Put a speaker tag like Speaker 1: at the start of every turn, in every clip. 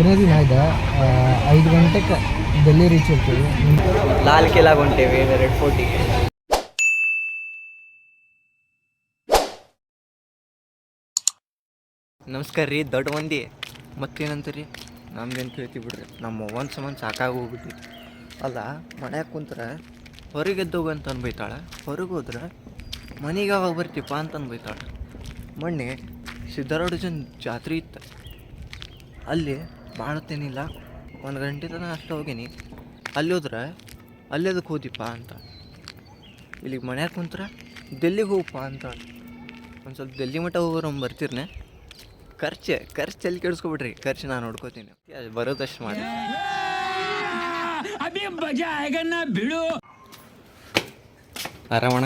Speaker 1: ಮೂರನೇ ದಿನ ಇದೆ. 5 ಗಂಟೆಗೆ ಡೆಲ್ಲಿ ರೀಚ್ ಇರ್ತೀವಿ.
Speaker 2: ಲಾಲ್ ಕಿಲಾಗೆ ಹೊಂಟೇವಿ, ರೆಡ್ ಫೋರ್ಟಿಗೆ. ನಮಸ್ಕಾರ ರೀ ದೊಡ್ಡ ಮಂದಿ. ಮತ್ತೇನಂತೀರಿ? ನಮ್ಗೇನು ಕೇಳ್ತೀವಿ ಬಿಡ್ರಿ. ನಮ್ಮ ಒಂದು ಸಂಬಂಧ ಸಾಕಾಗಿ ಹೋಗ್ಬಿಟ್ಟಿತ್ತು. ಅಲ್ಲ, ಮನ್ಯಾಗ ಕುಂತ್ರೆ ಹೊರಗೆದ್ದೋಗು ಅಂತ ಅನ್ಬೈತಾಳೆ, ಹೊರಗೆ ಹೋದ್ರೆ ಮನೆಗೆ ಯಾವಾಗ ಬರ್ತೀಪ್ಪ ಅಂತ ಅನ್ಬೈತಾಳೆ. ಮೊನ್ನೆ ಸಿದ್ಧಾರೂಢಜನ ಜಾತ್ರೆ ಇತ್ತು, ಅಲ್ಲಿ ಭಾಳತ್ತೇನಿಲ್ಲ, 1 ಗಂಟೆ ತನಕ ಅಷ್ಟು ಹೋಗೀನಿ. ಅಲ್ಲಿ ಹೋದ್ರೆ ಅಲ್ಲೇದಕ್ಕೆ ಹೋದಿಪ್ಪ ಅಂತ. ಇಲ್ಲಿಗೆ ಮನ್ಯಾಗ ಕುಂತ್ರೆ ಡೆಲ್ಲಿಗೆ ಹೋಗಪ್ಪ ಅಂತ. ಒಂದು ಸ್ವಲ್ಪ ಡೆಲ್ಲಿ ಮಟ್ಟ ಹೋಗೋರು ಬರ್ತೀರನೆ. ಖರ್ಚು ಎಲ್ಲಿ ಕೆಡಿಸ್ಕೊಬಿಡ್ರಿ, ಖರ್ಚು ನಾನು ನೋಡ್ಕೋತೀನಿ, ಬರೋದಷ್ಟು ಮಾಡಿ. ಆರಾಮಣ್ಣ?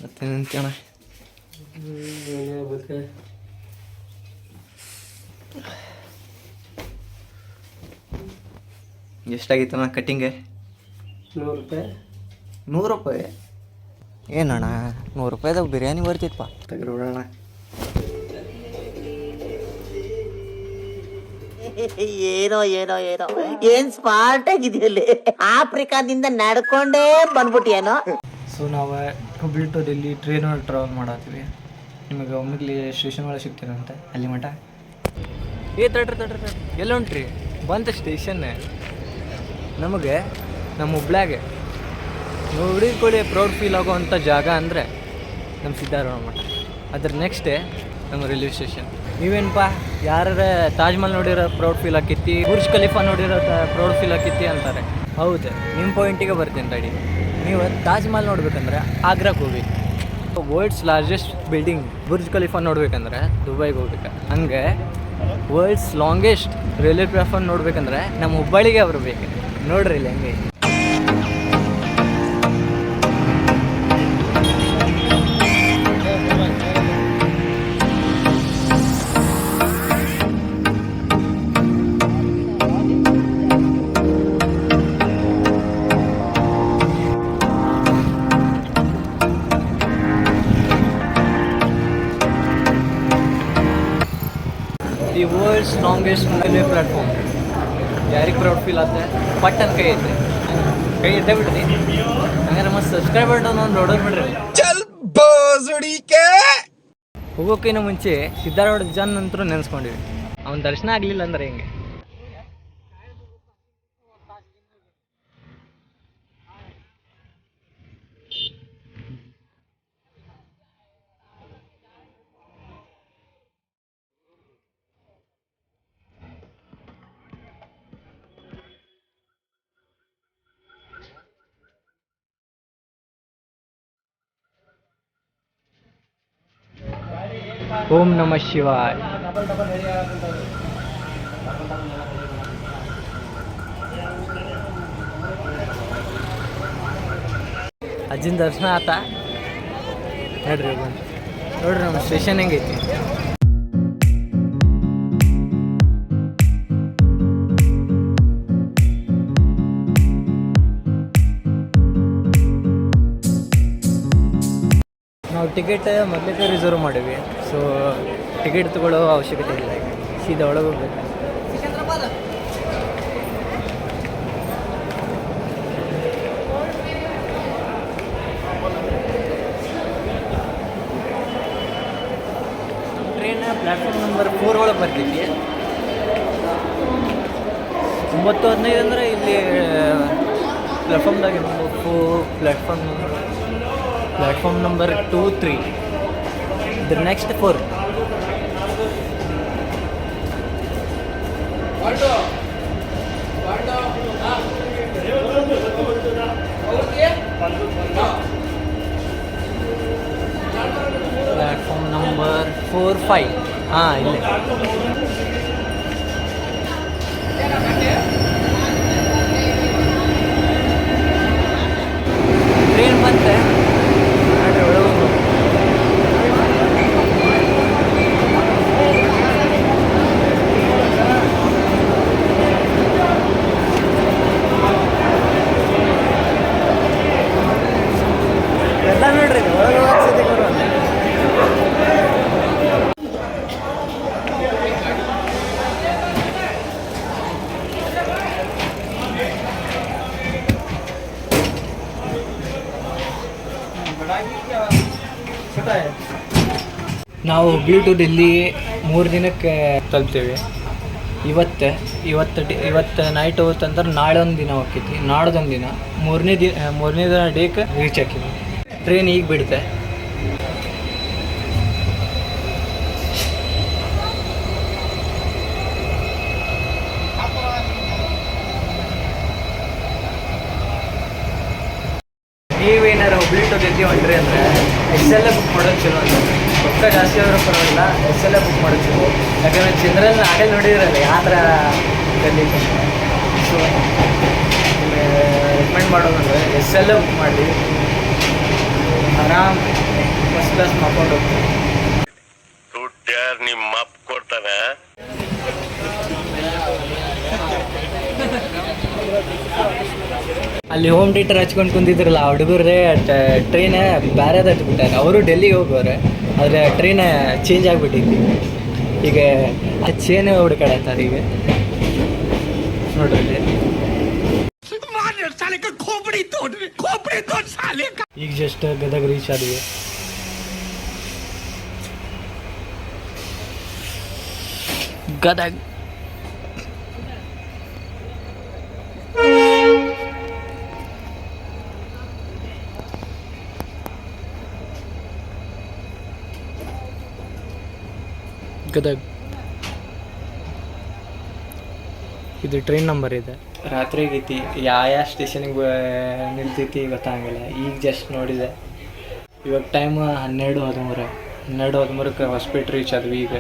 Speaker 2: ಮತ್ತೇನಂತೀಯಣ್ಣ? ಎಷ್ಟಾಗಿತ್ತಣ್ಣ ಕಟ್ಟಿಂಗೆ?
Speaker 1: 100 ರೂಪಾಯಿ.
Speaker 2: 100 ರೂಪಾಯಿ? ಏನಣ್ಣ 100 ರೂಪಾಯಿದಾಗ ಬಿರಿಯಾನಿ ಬರ್ತಿತ್ತಪ್ಪ. ತೆಗೆದ್ಬಿಡೋಣ.
Speaker 3: ಏನೋ ಏನ್ ಸ್ಮಾರ್ಟ್ ಆಗಿದೆಯಲ್ಲಿ. ಆಫ್ರಿಕಾದಿಂದ ನಡ್ಕೊಂಡೇ ಬಂದ್ಬಿಟ್ಟಿಯೇನೋ.
Speaker 1: ಸೊ ನಾವು ಹುಬ್ಳಿ ಟು ಡೆಲ್ಲಿ ಟ್ರೈನ್ ಒಳಗೆ ಟ್ರಾವೆಲ್ ಮಾಡತ್ತೀವಿ. ನಿಮಗೆ ಒಮ್ಮಿಗ್ಲಿ ಸ್ಟೇಷನ್ ಒಳಗೆ ಸಿಗ್ತೀರಂತೆ ಅಲ್ಲಿ ಮಠ.
Speaker 2: ತಡ್ರಿ ಎಲ್ಲ ಉಂಟ್ರಿ? ಬಂತ ಸ್ಟೇಷನ್. ನಮಗೆ ನಮ್ಮ ಹುಬ್ಳ್ಯಾಗೆ ನೋಡಿಕೊಳ್ಳಿ ಪ್ರೌಡ್ ಫೀಲ್ ಆಗೋವಂಥ ಜಾಗ ಅಂದರೆ ನಮ್ಮ ಸಿದ್ಧಾರೂಢ ಮಠ. ಅದ್ರ ನೆಕ್ಸ್ಟೇ ನಮ್ಮ ರೈಲ್ವೆ ಸ್ಟೇಷನ್. ನೀವೇನಪ್ಪ ಯಾರ ತಾಜ್ ಮಹಲ್ ನೋಡಿರೋ ಪ್ರೌಡ್ ಫೀಲ್ ಆಕೈತಿ, ಬುರ್ಜ್ ಖಲೀಫಾ ನೋಡಿರೋ ಪ್ರೌಡ್ ಫೀಲ್ ಆಕೈತಿ ಅಂತಾರೆ. ಹೌದು, ನಿಮ್ಮ ಪಾಯಿಂಟಿಗೆ ಬರ್ತೀನಿ ತಡಿ. ನೀವು ತಾಜ್ ಮಹಲ್ ನೋಡ್ಬೇಕಂದ್ರೆ ಆಗ್ರಾಕ್ಕೆ ಹೋಗ್ಬೇಕು. World's largest building Burj Khalifa ನೋಡ್ಬೇಕಂದ್ರೆ ದುಬೈಗೆ ಹೋಗ್ಬೇಕು. ಹಂಗೆ ವರ್ಲ್ಡ್ಸ್ ಲಾಂಗೆಸ್ಟ್ ರೈಲ್ವೆ ಪ್ಲಾಟ್ಫಾರ್ಮ್ ನೋಡ್ಬೇಕಂದ್ರೆ ನಮ್ಮ ಹುಬ್ಬಳ್ಳಿಗೆ ಬರಬೇಕು. ನೋಡ್ರಿ ಇಲ್ಲಿ ಹಂಗೆ. The world's longest railway platform. ಯಾರಿಗೆ ಪ್ರೌಡ್ ಫೀಲ್ ಆಗುತ್ತೆ? ಪಟ್ಟನ್ ಕೈ ಇದ್ದೇ ಬಿಡ್ರಿ. ಹಂಗಾರೆ ಮತ್ತೆ ಸಬ್ಸ್ಕ್ರೈಬ್ ಬಟನ್ ಒಂದು ನೋಡೋದು ಬಿಡ್ರಿ. ಹೋಗೋಕ್ಕಿಂತ ಮುಂಚೆ ಸಿದ್ಧಾರೂಢ ಜನ್ ಅಂತೂ ನೆನೆಸ್ಕೊಂಡಿವಿ. ಅವನ ದರ್ಶನ ಆಗಲಿಲ್ಲ ಅಂದ್ರೆ ಹೆಂಗೆ? ಓಂ ನಮಃ ಶಿವಾಯ. ಅಜ್ಜಿನ ದರ್ಶನ ಆತ ನೋಡ್ರಿ. ನೋಡ್ರಿ ನಮ್ಮ ಸ್ಟೇಷನ್ ಹೆಂಗೈತಿ. ನಾವು ಟಿಕೆಟ್ ಮೊದಲೇ ರಿಸರ್ವ್ ಮಾಡೀವಿ. ಸೊ ಟಿಕೆಟ್ ತೊಗೊಳ್ಳೋ ಅವಶ್ಯಕತೆ ಇಲ್ಲ, ಸೀದಾ ಒಳಗೆ ಹೋಗ್ಬೇಕು. ಟ್ರೈನ್ ಪ್ಲ್ಯಾಟ್ಫಾರ್ಮ್ ನಂಬರ್ 4 ಒಳಗೆ ಬರ್ತೈತಿ. 9:15 ಅಂದರೆ ಇಲ್ಲಿ ಪ್ಲ್ಯಾಟ್ಫಾರ್ಮ್ದಾಗ platform number 2, 3. The next 4. Platform number 4, 5. ಇಲ್ಲೇ ಟ್ರೈನ್ ಬಂತೆ. ನಾವು ಹುಬ್ಳಿ ಟು ದಿಲ್ಲಿ 3 ದಿನಕ್ಕೆ ತಲುಪ್ತೇವೆ. ಇವತ್ತು ನೈಟ್ ಹೋಗ್ತಂದ್ರೆ ನಾಳೆ ಒಂದು ದಿನ ಹೋಗ್ತೈತಿ, ನಾಡ್ದೊಂದು ದಿನ, ಮೂರನೇ ದಿನ ಡೇಕ್ಕೆ ರೀಚ್ ಆಕೀವಿ. ಟ್ರೈನ್ ಈಗ ಬಿಡುತ್ತೆ. ನೀವೇನಾರು ಹುಬ್ಳಿ ಟು ದಿಲ್ಲಿ ಹೊಂಟ್ರಿ ಅಂದರೆ SL ಬುಕ್ ಮಾಡೋದು ಚಲೋ ಅಂತ. ರೊಕ್ಕ ಜಾಸ್ತಿ ಆದರೂ ಪರವಾಗಿಲ್ಲ, SL ಬುಕ್ ಮಾಡೋದು ಚಲೋ. ಯಾಕಂದರೆ ಜನರಲ್ ಆಗಲೇ ನೋಡಿದ್ರಲ್ಲ ಯಾವ ಥರ ಕಂಡೀಷನ್. ಸೊ ರೆಕಮೆಂಡ್ ಮಾಡೋದಂದರೆ SL ಬುಕ್ ಮಾಡಿ ಆರಾಮ್ ಫಸ್ಟ್ ಕ್ಲಾಸ್ ಮಾಡ್ಕೊಂಡು ಹೋಗ್ತೀವಿ.
Speaker 4: ನಿಮ್ಮ ಅಪ್ಪ ಕೊಡ್ತಾನೆ.
Speaker 2: ಅಲ್ಲಿ ಹೋಮ್ ಥಿಯೇಟರ್ ಹಚ್ಕೊಂಡು ಕುಂತಿದ್ರಲ್ಲ ಆ ಹುಡುಗರೇ ಟ್ರೈನ್ ಬೇರೆದು ಹಚ್ಬಿಟ್ಟಾರೆ. ಅವರು ಡೆಲ್ಲಿಗೆ ಹೋಗೋರೆ, ಆದರೆ ಟ್ರೈನ್ ಚೇಂಜ್ ಆಗಿಬಿಟ್ಟಿತ್ತು. ಈಗ ಆ ಚೇನ್ ಹುಡುಕಾಡತ್ತಾರೆ ಈಗ ನೋಡ್ರಿ. ಈಗ ಜಸ್ಟ್ ಗದಗ ರೀಚ್ ಆದ್ವಿ. ಗದಗ ಗದಗ ಇದು ಟ್ರೈನ್ ನಂಬರ್ ಇದೆ. ರಾತ್ರಿ ಆಗೈತಿ, ಯಾವ ಸ್ಟೇಷನಿಗೆ ನಿಲ್ತೈತಿ ಗೊತ್ತಾಗಂಗಿಲ್ಲ. ಈಗ ಜಸ್ಟ್ ನೋಡಿದೆ, ಇವಾಗ ಟೈಮ್ 12:13 ಹೊಸಪೇಟೆ ರೀಚ್ ಆದ್ವಿ ಈಗ.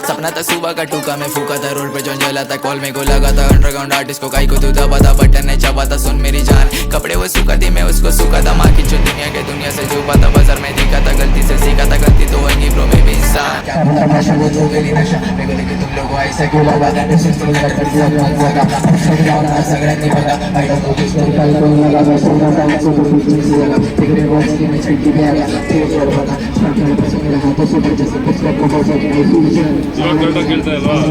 Speaker 5: सपना था सुबह का टूका में फूका था रोड पे जो जला था कॉल में को लगा था अंडरग्राउंड आर्टिस्ट को काई को तू दबा था बटन नहीं छपा था सुन मेरी जान कपड़े वो सूखा थी मैं उसको सूखा था माँ की जो दुनिया के दुनिया से छुपा था बाजार में दिखा था गलती से सीखा था गलती तो होंगी ब्रो में भी इंसान क्या तमाशा वो जो मेरी नशा मेरे को देखे तुम लोगों ऐसा क्यों लगा था सिर्फ कर दिया जगह सगड़ा नहीं पता आई डोंट नो किस तरह का लगा मैं सोना था सो तो कुछ नहीं लगा तेरे बॉक्स की मैं छुट्टी पे आ गया तेरे को पता मेरे पास मेरे हाथों से बच जैसे कुछ को बहुत सारी खेलता है वाह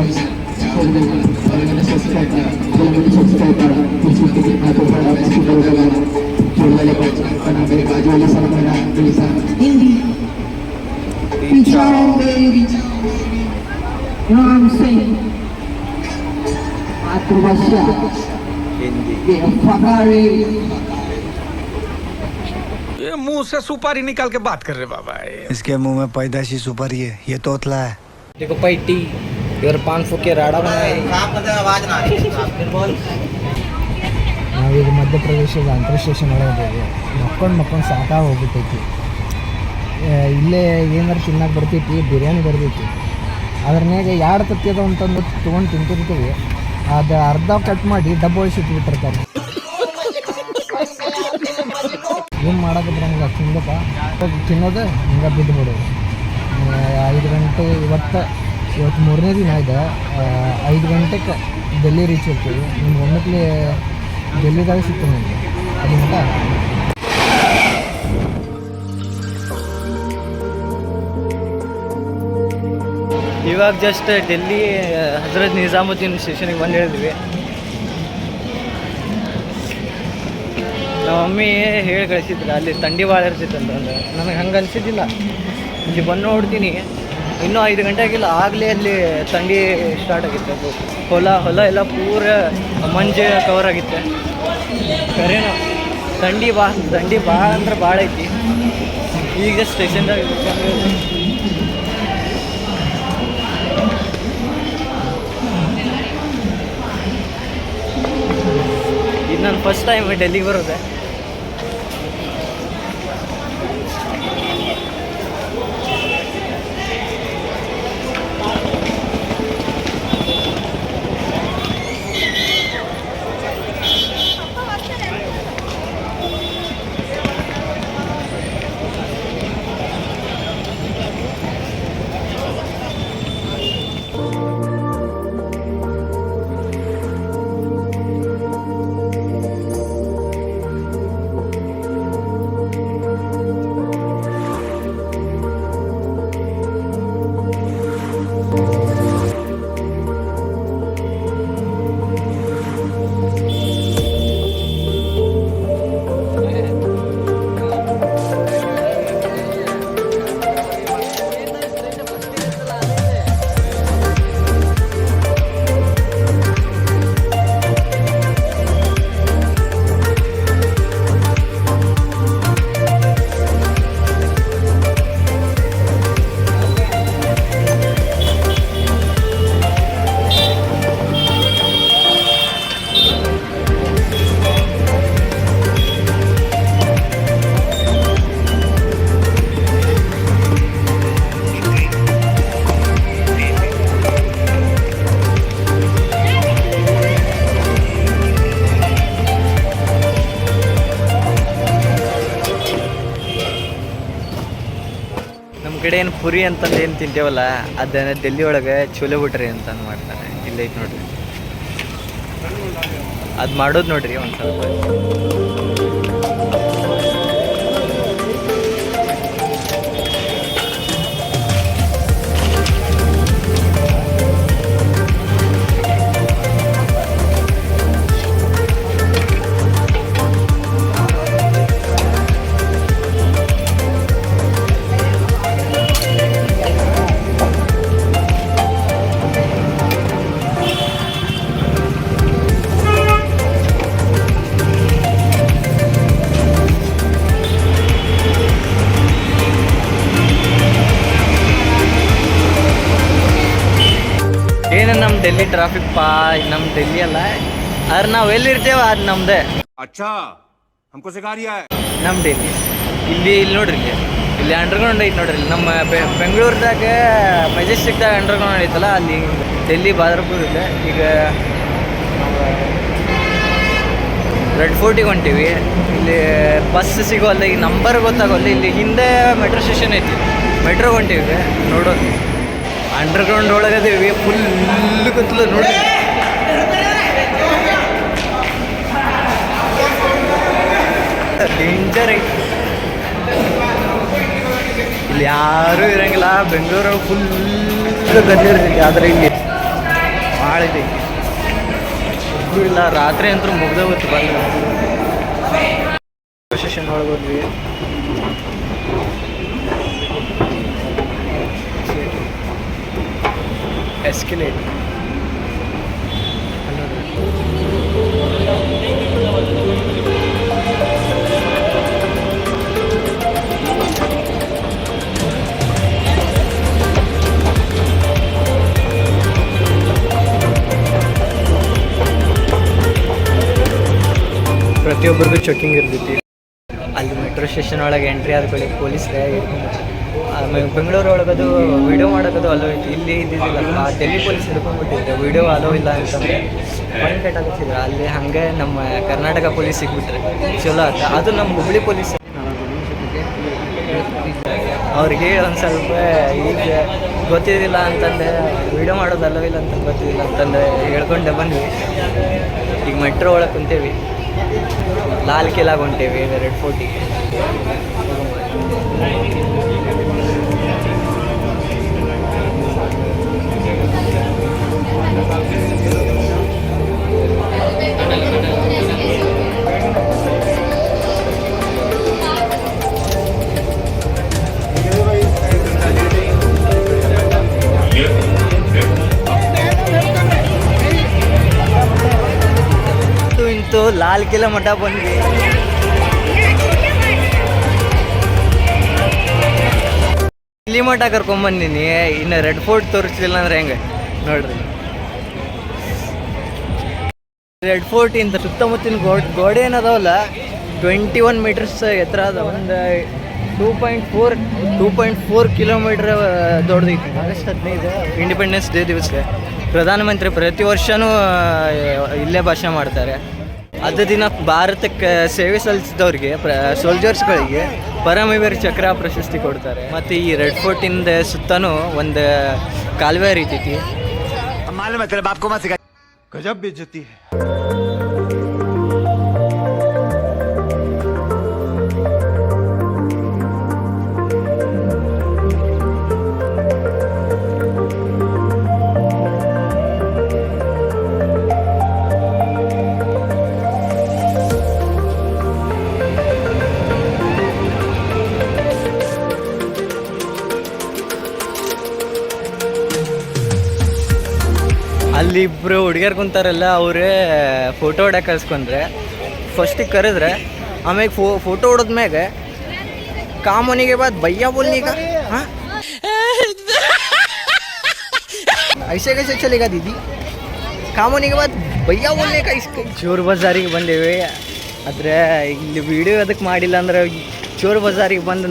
Speaker 6: ये मुंह से सुपारी निकाल के बात कर रहे बाबा.
Speaker 7: इसके मुंह में पैदाशी सुपारी है, ये तोतला है.
Speaker 2: देखो पैटी इधर 500 के राड़ा बनाए.
Speaker 1: ನಾವೀಗ ಮಧ್ಯಪ್ರದೇಶದ ಅಂತರ ಸ್ಟೇಷನ್ ಒಳಗೆ ಮಕ್ಕೊಂಡು ಸಾಕಾಗಿ ಹೋಗ್ಬಿಟ್ಟೈತಿ. ಇಲ್ಲೇ ಏನಾರು ತಿನ್ನಕ್ಕೆ ಬರ್ತೈತಿ, ಬಿರಿಯಾನಿ ಬರ್ತೈತಿ. ಅದ್ರನ್ಯಾಗ ಎರಡು ತತ್ತಿ ಅದ ಅಂತಂದು ತೊಗೊಂಡು ತಿಂತಿರ್ತೀವಿ. ಅದು ಅರ್ಧ ಕಟ್ ಮಾಡಿ ಡಬ್ಬ ಒಳಗೆ ಇಟ್ಬಿಟ್ಟಿರ್ತಾರೆ. ಏನು ಮಾಡೋಕೆ ಬರಂಗಿಲ್ಲ, ತಿನ್ನೋದು ಹಿಂಗೆ ಬಿದ್ದು ಬಿಡೋದು. 5 ಗಂಟೆ ಇವತ್ತು 3ನೇ ದಿನ ಇದೆ. 5 ಗಂಟೆಗೆ ಡೆಲ್ಲಿ ರೀಚ್ ಇರ್ತೀವಿ. ನಿಮ್ಗೆ ಒಮ್ಮಕ್ಲೆ ಡೆಲ್ಲಿದಾಗ ಸಿಗ್ತೀನಿ ನಿಮಗೆ ಅದರಿಂದ.
Speaker 2: ಇವಾಗ ಜಸ್ಟ್ ಡೆಲ್ಲಿ ಹಜರತ್ ನಿಜಾಮುದ್ದೀನ್ ಸ್ಟೇಷನಿಗೆ ಬಂದು ಹೇಳಿದ್ವಿ. ನಮ್ಮ ಮಮ್ಮಿ ಹೇಳಿ ಕಳಿಸಿದ್ರು ಅಲ್ಲಿ ಥಂಡಿ ಭಾಳ ಇರ್ತೈತೆ ಅಂತಂದ್ರೆ. ನನಗೆ ಹಂಗೆ ಅನಿಸಿದ್ದಿಲ್ಲ. ಇಲ್ಲಿ ಬಂದು ನೋಡ್ತೀನಿ ಇನ್ನೂ 5 ಗಂಟೆ ಆಗಿಲ್ಲ, ಆಗಲೇ ಅಲ್ಲಿ ಥಂಡಿ ಸ್ಟಾರ್ಟ್ ಆಗಿತ್ತು. ಅದು ಹೊಲ ಎಲ್ಲ ಪೂರ ಮಂಜು ಕವರ್ ಆಗಿತ್ತು. ಕರೇನು ಥಂಡಿ ಭಾಳ ಅಂದ್ರೆ ಭಾಳ ಐತಿ. ಈಗ ಸ್ಟೇಷನ್ದಾಗ ಇದು ನನ್ನ ಫಸ್ಟ್ ಟೈಮ್ ಡೆಲ್ಲಿಗೆ ಬರೋದೆ. ನಮ್ಮ ಕಡೆ ಏನು ಪುರಿ ಅಂತಂದು ಏನು ತಿಂತೇವಲ್ಲ ಅದನ್ನ ಡೆಲ್ಲಿ ಒಳಗೆ ಚೋಲೆ ಬಿಟ್ರಿ ಅಂತಂದು ಮಾಡ್ತಾರೆ. ಇಲ್ಲೇ ಐತೆ ನೋಡ್ರಿ, ಅದು ಮಾಡೋದು ನೋಡ್ರಿ ಒಂದು ಸ್ವಲ್ಪ. ಏನು ನಮ್ಮ ಡೆಲ್ಲಿ ಟ್ರಾಫಿಕ್ ನಮ್ಮ ಡೆಲ್ಲಿ ಅಲ್ಲ, ಆದ್ರೆ ನಾವು ಎಲ್ಲಿರ್ತೇವೆ ಅದು ನಮ್ದೇ.
Speaker 6: अच्छा हमको सिखा रिया है
Speaker 2: ನಮ್ಮ ಡೆಲ್ಲಿ ಇಲ್ಲಿ ನೋಡ್ರಿ, ಇಲ್ಲಿ ಅಂಡರ್ಗ್ರೌಂಡ್ ಐತೆ ನೋಡ್ರಿ. ನಮ್ಮ ಬೆಂಗಳೂರದಾಗ ಮೆಜೆಸ್ಟಿಕ್ದಾಗ ಅಂಡರ್ಗ್ರೌಂಡ್ ಐತಲ್ಲ, ಅಲ್ಲಿ ಡೆಲ್ಲಿ ಬಾದ್ರಪುರ ಇದೆ. ಈಗ ರೆಡ್ ಫೋರ್ಟಿಗೆ ಹೊಂಟೀವಿ. ಇಲ್ಲಿ ಬಸ್ ಸಿಗೋಲ್ಲ, ಈಗ ನಂಬರ್ ಗೊತ್ತಾಗೋಲ್ಲ. ಇಲ್ಲಿ ಹಿಂದೆ ಮೆಟ್ರೋ ಸ್ಟೇಷನ್ ಐತಿ, ಮೆಟ್ರೋಗೆ ಹೊಂಟೀವಿ ನೋಡೋದು. ಅಂಡರ್ಗ್ರೌಂಡ್ ಒಳಗದೇವಿ, ಫುಲ್ ಗೊತ್ತಿಲ್ಲ ನೋಡಿ. ಡೇಂಜರ್ ಐತಿ, ಇಲ್ಲಿ ಯಾರೂ ಇರಂಗಿಲ್ಲ. ಬೆಂಗಳೂರು ಫುಲ್ ಗದ್ದಿರ್ತೈತಿ, ಆದರೆ ಇಲ್ಲಿ ಭಾಳ ಐತಿ. ಒಬ್ಬರು ಇಲ್ಲ, ರಾತ್ರಿ ಅಂತೂ ಮುಗ್ದೇ ಗೊತ್ತು ಬಂದು ಸ್ಟೇಷನ್ ಒಳಗೆ ಹೋದ್ವಿ. ಎಸ್ಕಲೇಟ್ ಪ್ರತಿಯೊಬ್ಬರಿಗೂ ಚೆಕಿಂಗ್ ಇರ್ತೈತಿ. ಅಲ್ಲಿ ಮೆಟ್ರೋ ಸ್ಟೇಷನ್ ಒಳಗೆ ಎಂಟ್ರಿ ಆದ ಕಡೆ ಪೊಲೀಸ್ರೆ ಆಮೇಲೆ ಬೆಂಗಳೂರು ಒಳಗದು ವಿಡಿಯೋ ಮಾಡೋದು ಅಲೋ ಐತಿ. ಇಲ್ಲಿ ಇದ್ದಿದ್ದಿಲ್ಲ, ಆ ಡೆಲ್ಲಿ ಪೊಲೀಸ್ ಹಿಡ್ಕೊಂಡ್ಬಿಟ್ಟಿದ್ರೆ ವಿಡಿಯೋ ಅಲೋ ಇಲ್ಲ ಅಂತಂದರೆ ಫೈನ್ ಕಟ್ಟಾಕತ್ತಿದ್ರು. ಅಲ್ಲಿ ಹಾಗೆ ನಮ್ಮ ಕರ್ನಾಟಕ ಪೊಲೀಸ್ ಸಿಗ್ಬಿಟ್ರೆ ಚಲೋ ಆತ. ಅದು ನಮ್ಮ ಹುಬ್ಳಿ ಪೊಲೀಸ್ ಅವ್ರಿಗೆ ಒಂದು ಸ್ವಲ್ಪ ಈಗ ಗೊತ್ತಿದ್ದಿಲ್ಲ ಅಂತಂದರೆ ವಿಡಿಯೋ ಮಾಡೋದು ಅಲೋ ಇಲ್ಲ ಅಂತ ಗೊತ್ತಿದ್ದಿಲ್ಲ ಅಂತಂದರೆ ಹೇಳ್ಕೊಂಡೆ ಬಂದ್ವಿ. ಈಗ ಮೆಟ್ರೋ ಒಳಗೆ ಕುಂತೇವಿ, ಲಾಲ್ ಕಿಲಾಗ ಹೊಂಟೇವಿ, ರೆಡ್ ಫೋರ್ಟಿಗೆ. ಇಂತೂ ಲಾಲ್ ಕಿಲಾ ಮಠ ಬಂದ್ವಿ. ಅಲ್ಲಿ ಮಠ ಕರ್ಕೊಂಬಂದಿನಿ, ಇನ್ನು ರೆಡ್ ಫೋರ್ಟ್ ತೋರಿಸ್ಲಿಲ್ಲ ಅಂದ್ರೆ ಹೆಂಗೆ ನೋಡ್ರಿ. ರೆಡ್ ಫೋರ್ಟ್ ಇಂದ ಸುತ್ತಮುತ್ತಿನ ಗೋಡೆ ಏನದಾವಲ್ಲ 21 ಮೀಟರ್ಸ್ ಎತ್ತರ ಅದ. ಒಂದು 2.4 ಕಿಲೋಮೀಟ್ರ್ ದೊಡ್ಡದೈತಿ. ಆಗಸ್ಟ್ 15 ಇಂಡಿಪೆಂಡೆನ್ಸ್ ಡೇ ದಿವಸ ಪ್ರಧಾನಮಂತ್ರಿ ಪ್ರತಿ ವರ್ಷವೂ ಇಲ್ಲೇ ಭಾಷಣ ಮಾಡ್ತಾರೆ. ಅದು ದಿನ ಭಾರತಕ್ಕೆ ಸೇವೆ ಸಲ್ಲಿಸಿದವ್ರಿಗೆ ಸೋಲ್ಜರ್ಸ್ಗಳಿಗೆ ಪರಮವೀರ ಚಕ್ರ ಪ್ರಶಸ್ತಿ ಕೊಡ್ತಾರೆ. ಮತ್ತು ಈ ರೆಡ್ ಫೋರ್ಟಿಂದ ಸುತ್ತನೂ ಒಂದು ಕಾಲುವೆ ಹರಿತೈತಿ.
Speaker 7: गजब बेइज्जती है.
Speaker 2: ಅಲ್ಲಿ ಇಬ್ಬರು ಹುಡುಗಿಯರು ಕುಂತಾರಲ್ಲ, ಅವರೇ ಫೋಟೋ ಹೊಡ್ಯಕ್ಕೆ ಕಳ್ಸ್ಕೊಂಡ್ರೆ ಫಸ್ಟಿಗೆ ಕರೆದ್ರೆ, ಆಮೇಲೆ ಫೋಟೋ ಹೊಡೆದ್ಮ್ಯಾಗ ಕಾಮನಿಗೆ ಬಾದ್ ಭಯ್ಯ ಬೋಲ್ನೀಗ ಹಾಂ ಐಸೆ कैसे चलेगा दीदी ಕಾಮನಿಗೆ ಬಾದ್ ಭಯ್ಯ ಬೋಲ್ನೇಕ ಚೋರ್ ಬಜಾರಿಗೆ ಬಂದೇವೆ. ಆದರೆ ಇಲ್ಲಿ ವಿಡಿಯೋ ಅದಕ್ಕೆ ಮಾಡಿಲ್ಲ ಅಂದ್ರೆ ಚೋರ್ ಬಜಾರಿಗೆ ಬಂದು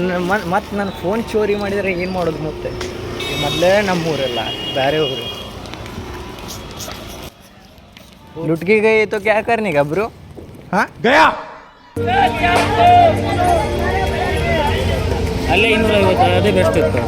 Speaker 2: ಮತ್ತೆ ನನ್ನ ಫೋನ್ ಚೋರಿ ಮಾಡಿದರೆ ಏನು ಮಾಡೋದು? ಮತ್ತೆ ಮೊದಲೇ ನಮ್ಮೂರಲ್ಲ, ಬೇರೆ ಊರು. लुट के गए तो क्या करने का ब्रो? हाँ
Speaker 7: गया.
Speaker 4: ಅಲ್ಲೇ 250 ಅದೇ ಬೆಸ್ಟ್ ಇತ್ತು.